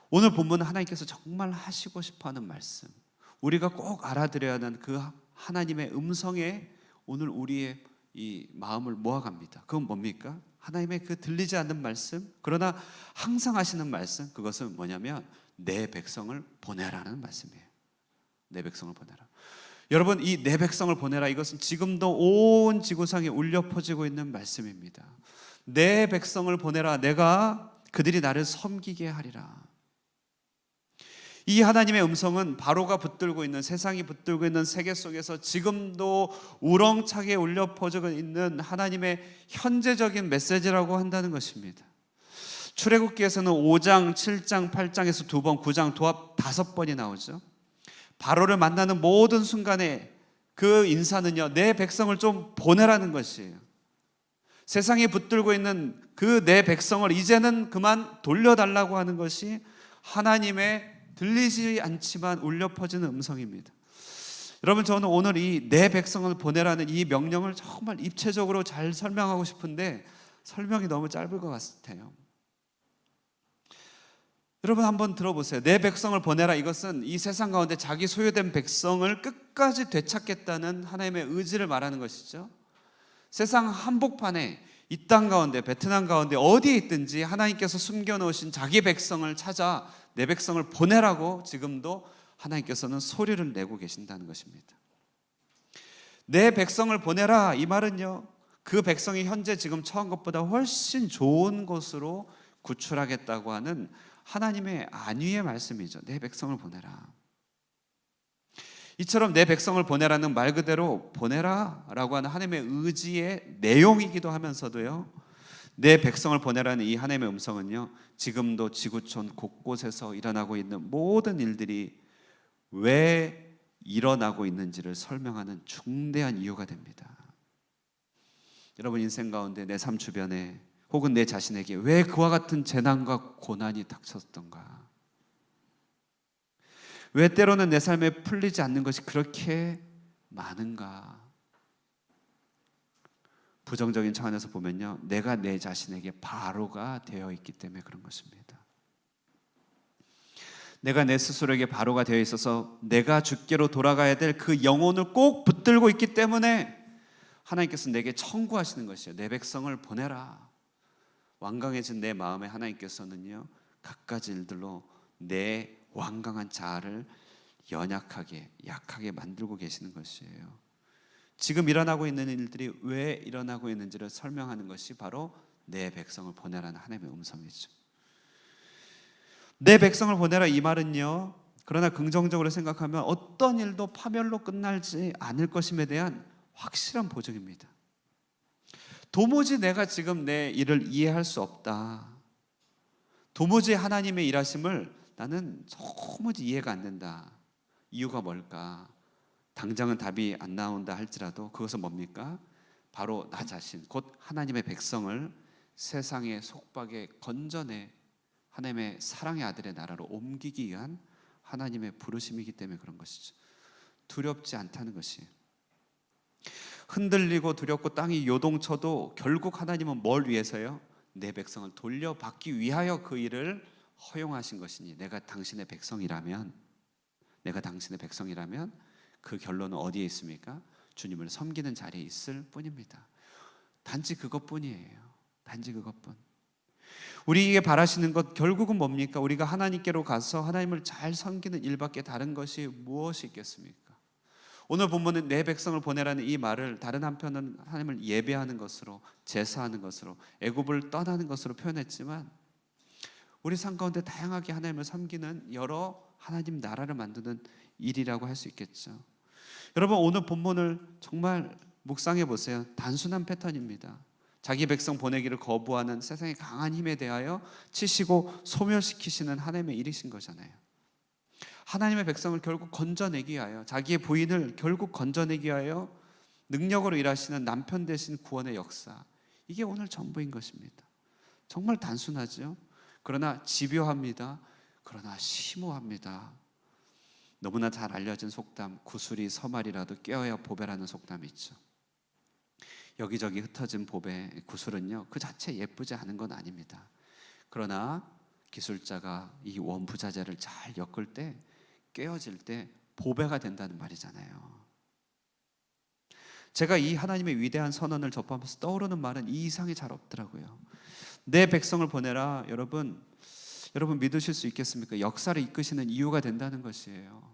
오늘 본문은 하나님께서 정말 하시고 싶어하는 말씀, 우리가 꼭 알아들어야 하는 그 하나님의 음성에 오늘 우리의 이 마음을 모아갑니다. 그건 뭡니까? 하나님의 그 들리지 않는 말씀, 그러나 항상 하시는 말씀, 그것은 뭐냐면 내 백성을 보내라는 말씀이에요. 내 백성을 보내라. 여러분, 이 내 백성을 보내라, 이것은 지금도 온 지구상에 울려 퍼지고 있는 말씀입니다. 내 백성을 보내라, 내가 그들이 나를 섬기게 하리라. 이 하나님의 음성은 바로가 붙들고 있는, 세상이 붙들고 있는 세계 속에서 지금도 우렁차게 울려 퍼지고 있는 하나님의 현재적인 메시지라고 한다는 것입니다. 출애굽기에서는 5장, 7장, 8장에서 2번, 9장 도합 5번이 나오죠. 바로를 만나는 모든 순간에 그 인사는요, 내 백성을 좀 보내라는 것이에요. 세상이 붙들고 있는 그 내 백성을 이제는 그만 돌려달라고 하는 것이 하나님의 들리지 않지만 울려 퍼지는 음성입니다. 여러분, 저는 오늘 이 내 백성을 보내라는 이 명령을 정말 입체적으로 잘 설명하고 싶은데 설명이 너무 짧을 것 같아요. 여러분 한번 들어보세요. 내 백성을 보내라, 이것은 이 세상 가운데 자기 소유된 백성을 끝까지 되찾겠다는 하나님의 의지를 말하는 것이죠. 세상 한복판에, 이 땅 가운데, 베트남 가운데 어디에 있든지 하나님께서 숨겨놓으신 자기 백성을 찾아 내 백성을 보내라고 지금도 하나님께서는 소리를 내고 계신다는 것입니다. 내 백성을 보내라, 이 말은요, 그 백성이 현재 지금 처한 것보다 훨씬 좋은 곳으로 구출하겠다고 하는 하나님의 안위의 말씀이죠. 내 백성을 보내라. 이처럼 내 백성을 보내라는 말 그대로 보내라라고 하는 하나님의 의지의 내용이기도 하면서도요, 내 백성을 보내라는 이 하나님의 음성은요, 지금도 지구촌 곳곳에서 일어나고 있는 모든 일들이 왜 일어나고 있는지를 설명하는 중대한 이유가 됩니다. 여러분 인생 가운데 내 삶 주변에 혹은 내 자신에게 왜 그와 같은 재난과 고난이 닥쳤던가? 왜 때로는 내 삶에 풀리지 않는 것이 그렇게 많은가? 부정적인 차원에서 보면요, 내가 내 자신에게 바로가 되어 있기 때문에 그런 것입니다. 내가 내 스스로에게 바로가 되어 있어서 내가 주께로 돌아가야 될 그 영혼을 꼭 붙들고 있기 때문에 하나님께서 내게 청구하시는 것이에요. 내 백성을 보내라. 완강해진 내 마음에 하나님께서는요, 갖가지 일들로 내 완강한 자아를 연약하게, 약하게 만들고 계시는 것이에요. 지금 일어나고 있는 일들이 왜 일어나고 있는지를 설명하는 것이 바로 내 백성을 보내라는 하나님의 음성이죠. 내 백성을 보내라 이 말은요, 그러나 긍정적으로 생각하면 어떤 일도 파멸로 끝나지 않을 것임에 대한 확실한 보증입니다. 도무지 내가 지금 내 일을 이해할 수 없다. 도무지 하나님의 일하심을 나는 도무지 이해가 안 된다. 이유가 뭘까? 당장은 답이 안 나온다 할지라도 그것은 뭡니까? 바로 나 자신, 곧 하나님의 백성을 세상의 속박에 건져내 하나님의 사랑의 아들의 나라로 옮기기 위한 하나님의 부르심이기 때문에 그런 것이죠. 두렵지 않다는 것이. 흔들리고 두렵고 땅이 요동쳐도 결국 하나님은 뭘 위해서요? 내 백성을 돌려받기 위하여 그 일을 허용하신 것이니, 내가 당신의 백성이라면 그 결론은 어디에 있습니까? 주님을 섬기는 자리에 있을 뿐입니다. 단지 그것뿐이에요. 단지 그것뿐. 우리에게 바라시는 것 결국은 뭡니까? 우리가 하나님께로 가서 하나님을 잘 섬기는 일밖에 다른 것이 무엇이 있겠습니까? 오늘 본문은 내 백성을 보내라는 이 말을 다른 한편은 하나님을 예배하는 것으로, 제사하는 것으로, 애굽을 떠나는 것으로 표현했지만 우리 삶 가운데 다양하게 하나님을 섬기는 여러 하나님 나라를 만드는 일이라고 할 수 있겠죠. 여러분 오늘 본문을 정말 묵상해 보세요. 단순한 패턴입니다. 자기 백성 보내기를 거부하는 세상의 강한 힘에 대하여 치시고 소멸시키시는 하나님의 일이신 거잖아요. 하나님의 백성을 결국 건져내기 위하여, 자기의 부인을 결국 건져내기 위하여 능력으로 일하시는 남편 대신 구원의 역사, 이게 오늘 전부인 것입니다. 정말 단순하죠. 그러나 집요합니다. 그러나 심오합니다. 너무나 잘 알려진 속담, 구슬이 서말이라도 꿰어야 보배라는 속담이 있죠. 여기저기 흩어진 보배, 구슬은요, 그 자체 예쁘지 않은 건 아닙니다. 그러나 기술자가 이 원부자재를 잘 엮을 때, 꿰어질 때 보배가 된다는 말이잖아요. 제가 이 하나님의 위대한 선언을 접하면서 떠오르는 말은 이 이상이 잘 없더라고요. 내 백성을 보내라. 여러분 믿으실 수 있겠습니까? 역사를 이끄시는 이유가 된다는 것이에요.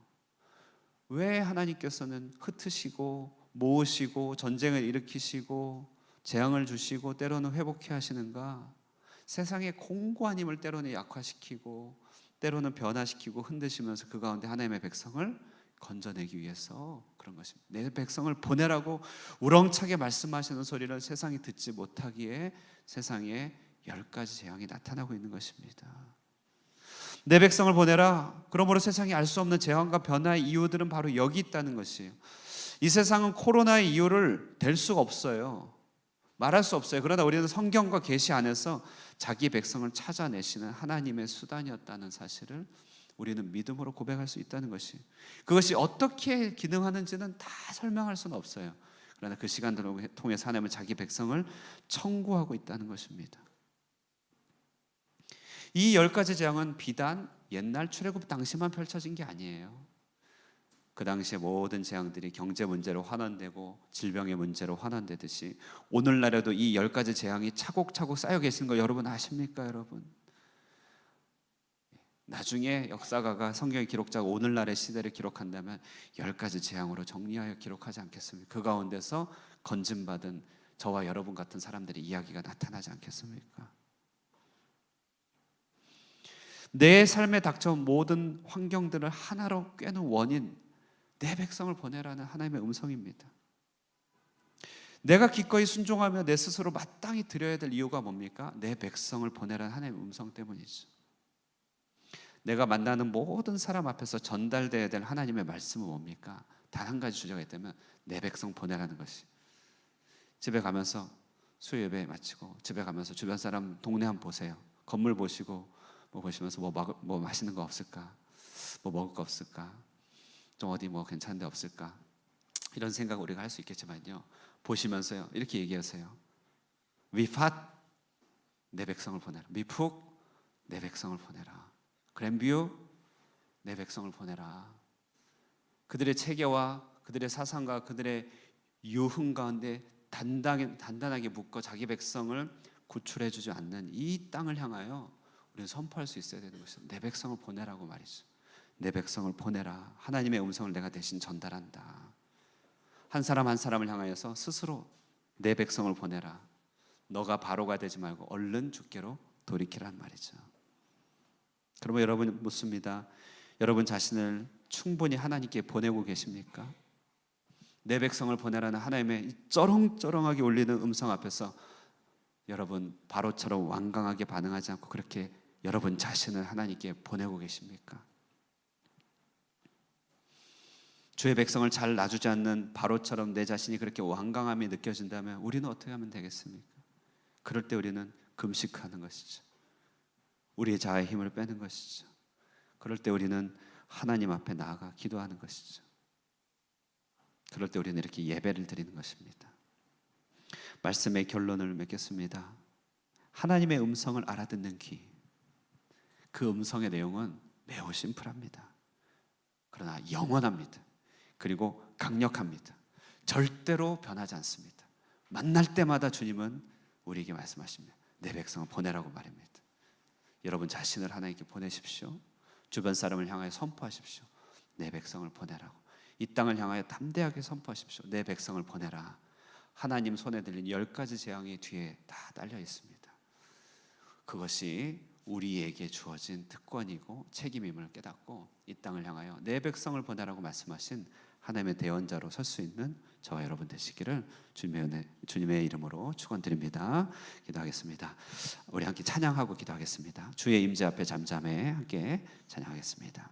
왜 하나님께서는 흩으시고 모으시고 전쟁을 일으키시고 재앙을 주시고 때로는 회복해 하시는가? 세상의 공고한 힘을 때로는 약화시키고 때로는 변화시키고 흔드시면서 그 가운데 하나님의 백성을 건져내기 위해서 그런 것입니다. 내 백성을 보내라고 우렁차게 말씀하시는 소리를 세상이 듣지 못하기에 세상에 10가지 재앙이 나타나고 있는 것입니다. 내 백성을 보내라. 그러므로 세상이 알 수 없는 재앙과 변화의 이유들은 바로 여기 있다는 것이에요. 이 세상은 코로나의 이유를 댈 수가 없어요. 말할 수 없어요. 그러나 우리는 성경과 계시 안에서 자기 백성을 찾아내시는 하나님의 수단이었다는 사실을 우리는 믿음으로 고백할 수 있다는 것이, 그것이 어떻게 기능하는지는 다 설명할 수는 없어요. 그러나 그 시간들을 통해서 하나님은 자기 백성을 청구하고 있다는 것입니다. 이 10가지 재앙은 비단 옛날 출애굽 당시만 펼쳐진 게 아니에요. 그 당시에 모든 재앙들이 경제 문제로 환원되고 질병의 문제로 환원되듯이 오늘날에도 이 10가지 재앙이 차곡차곡 쌓여 계시는 거 여러분 아십니까? 여러분, 나중에 역사가가, 성경의 기록자가 오늘날의 시대를 기록한다면 10가지 재앙으로 정리하여 기록하지 않겠습니까? 그 가운데서 건진받은 저와 여러분 같은 사람들의 이야기가 나타나지 않겠습니까? 내 삶에 닥쳐온 모든 환경들을 하나로 꿰는 원인, 내 백성을 보내라는 하나님의 음성입니다. 내가 기꺼이 순종하며 내 스스로 마땅히 드려야 될 이유가 뭡니까? 내 백성을 보내라는 하나님의 음성 때문이죠. 내가 만나는 모든 사람 앞에서 전달되어야 될 하나님의 말씀은 뭡니까? 단 한 가지 주제가 있다면 내 백성 보내라는 것이. 집에 가면서 수요 예배 마치고 집에 가면서 주변 사람 동네 한번 보세요. 건물 보시고 보시면서 뭐 맛있는 거 없을까? 뭐 먹을 거 없을까? 좀 어디 뭐 괜찮은 데 없을까? 이런 생각 우리가 할 수 있겠지만요, 보시면서요 이렇게 얘기하세요. 위팟 내 백성을 보내라. 미푹 내 백성을 보내라. 그랜뷰 내 백성을 보내라. 그들의 체계와 그들의 사상과 그들의 유흥 가운데 단단하게 묶어 자기 백성을 구출해 주지 않는 이 땅을 향하여 우리는 선포할 수 있어야 되는 것이죠. 내 백성을 보내라고 말이죠. 내 백성을 보내라. 하나님의 음성을 내가 대신 전달한다. 한 사람 한 사람을 향하여서 스스로 내 백성을 보내라. 너가 바로가 되지 말고 얼른 주께로 돌이키란 말이죠. 그러면 여러분 묻습니다. 여러분 자신을 충분히 하나님께 보내고 계십니까? 내 백성을 보내라는 하나님의 쩌렁쩌렁하게 울리는 음성 앞에서 여러분 바로처럼 완강하게 반응하지 않고 그렇게 여러분 자신을 하나님께 보내고 계십니까? 주의 백성을 잘 놔주지 않는 바로처럼 내 자신이 그렇게 완강함이 느껴진다면 우리는 어떻게 하면 되겠습니까? 그럴 때 우리는 금식하는 것이죠. 우리의 자아의 힘을 빼는 것이죠. 그럴 때 우리는 하나님 앞에 나아가 기도하는 것이죠. 그럴 때 우리는 이렇게 예배를 드리는 것입니다. 말씀의 결론을 맺겠습니다. 하나님의 음성을 알아듣는 귀, 그 음성의 내용은 매우 심플합니다. 그러나 영원합니다. 그리고 강력합니다. 절대로 변하지 않습니다. 만날 때마다 주님은 우리에게 말씀하십니다. 내 백성을 보내라고 말입니다. 여러분 자신을 하나님께 보내십시오. 주변 사람을 향하여 선포하십시오. 내 백성을 보내라고. 이 땅을 향하여 담대하게 선포하십시오. 내 백성을 보내라. 하나님 손에 들린 10가지 재앙이 뒤에 다 딸려 있습니다. 그것이 우리에게 주어진 특권이고 책임임을 깨닫고 이 땅을 향하여 내 백성을 보내라고 말씀하신 하나님의 대언자로 설 수 있는 저와 여러분 되시기를 주님의 이름으로 축원드립니다. 기도하겠습니다. 우리 함께 찬양하고 기도하겠습니다. 주의 임재 앞에 잠잠해 함께 찬양하겠습니다.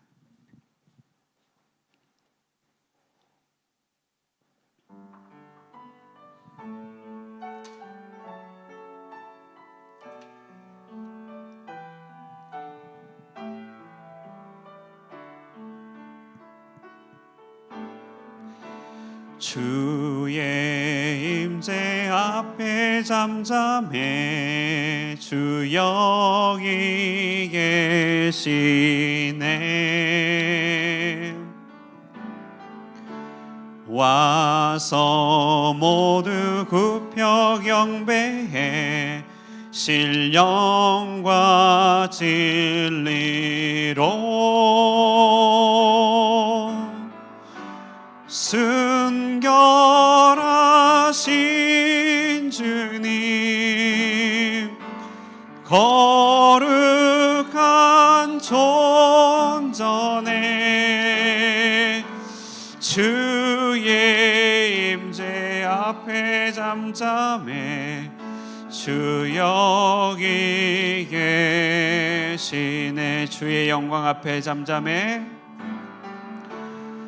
주의 임재 앞에 잠잠해 주 여기 계시네. 와서 모두 굽혀 경배해 신령과 진리로 순결하신 주님 거룩한 존전에 주의 임재 앞에 잠잠해 주 여기 계시네. 주의 영광 앞에 잠잠해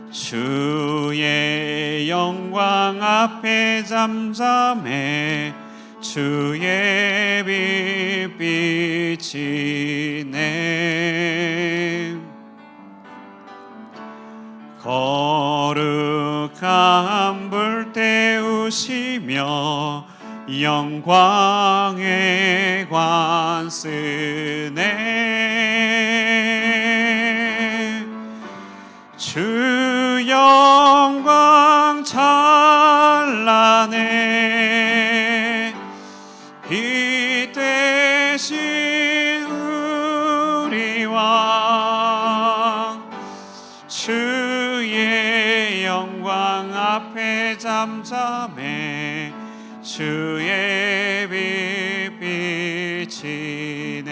주의 영광 앞에 잠잠해 주의 빛비치네. 거룩한 불 태우시며 영광의 관 쓰네. 주 영광 찬란해 빛 되신 우리 왕 주의 영광 앞에 잠잠해 주의 빛 비치네.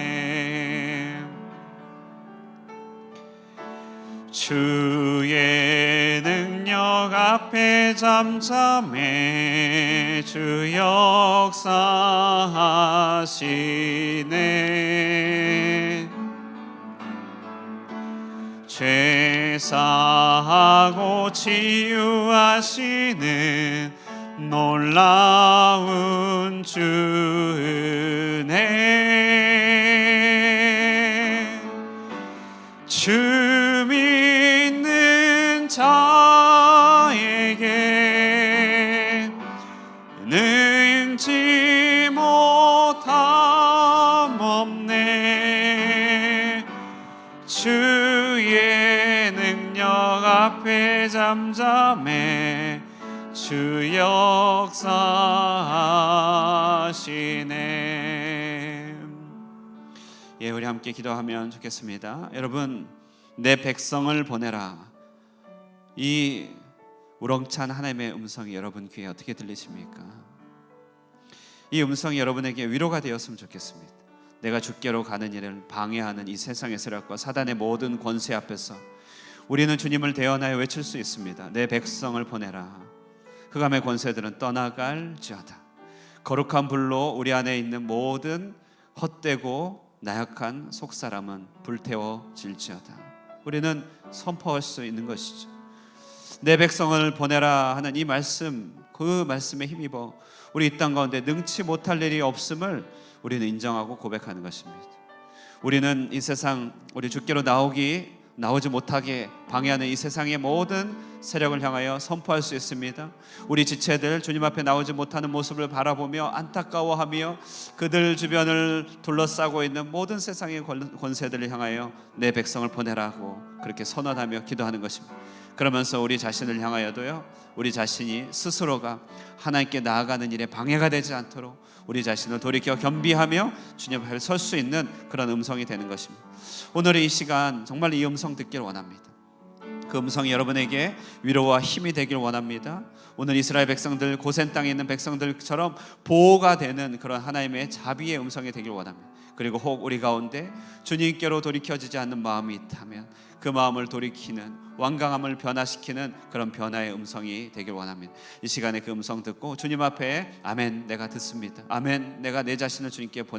주의 앞에 잠잠해 주 역사하시네. 죄 사하고 치유하시는 놀라운 주 은혜. 주 믿는 자에게 능지 못함 없네. 주의 능력 앞에 잠잠해 주 역사하시네. 예, 우리 함께 기도하면 좋겠습니다. 여러분, 내 백성을 보내라. 이 우렁찬 하나님의 음성이 여러분 귀에 어떻게 들리십니까? 이 음성이 여러분에게 위로가 되었으면 좋겠습니다. 내가 주께로 가는 일을 방해하는 이 세상의 세력과 사단의 모든 권세 앞에서 우리는 주님을 대언하여 외칠 수 있습니다. 내 백성을 보내라. 흑암의 권세들은 떠나갈지어다. 거룩한 불로 우리 안에 있는 모든 헛되고 나약한 속사람은 불태워질지어다. 우리는 선포할 수 있는 것이죠. 내 백성을 보내라 하는 이 말씀, 그 말씀에 힘입어 우리 이 땅 가운데 능치 못할 일이 없음을 우리는 인정하고 고백하는 것입니다. 우리는 이 세상, 우리 주께로 나오지 못하게 방해하는 이 세상의 모든 세력을 향하여 선포할 수 있습니다. 우리 지체들 주님 앞에 나오지 못하는 모습을 바라보며 안타까워하며 그들 주변을 둘러싸고 있는 모든 세상의 권세들을 향하여 내 백성을 보내라고 그렇게 선언하며 기도하는 것입니다. 그러면서 우리 자신을 향하여도요, 우리 자신이 스스로가 하나님께 나아가는 일에 방해가 되지 않도록 우리 자신을 돌이켜 겸비하며 주님 앞에 설 수 있는 그런 음성이 되는 것입니다. 오늘의 이 시간 정말 이 음성 듣길 원합니다. 그 음성이 여러분에게 위로와 힘이 되길 원합니다. 오늘 이스라엘 백성들, 고센 땅에 있는 백성들처럼 보호가 되는 그런 하나님의 자비의 음성이 되길 원합니다. 그리고 혹 우리 가운데 주님께로 돌이켜지지 않는 마음이 있다면 그 마음을 돌이키는, 완강함을 변화시키는 그런 변화의 음성이 되길 원합니다. 이 시간에 그 음성 듣고 주님 앞에 아멘, 내가 듣습니다. 아멘, 내가 내 자신을 주님께 보내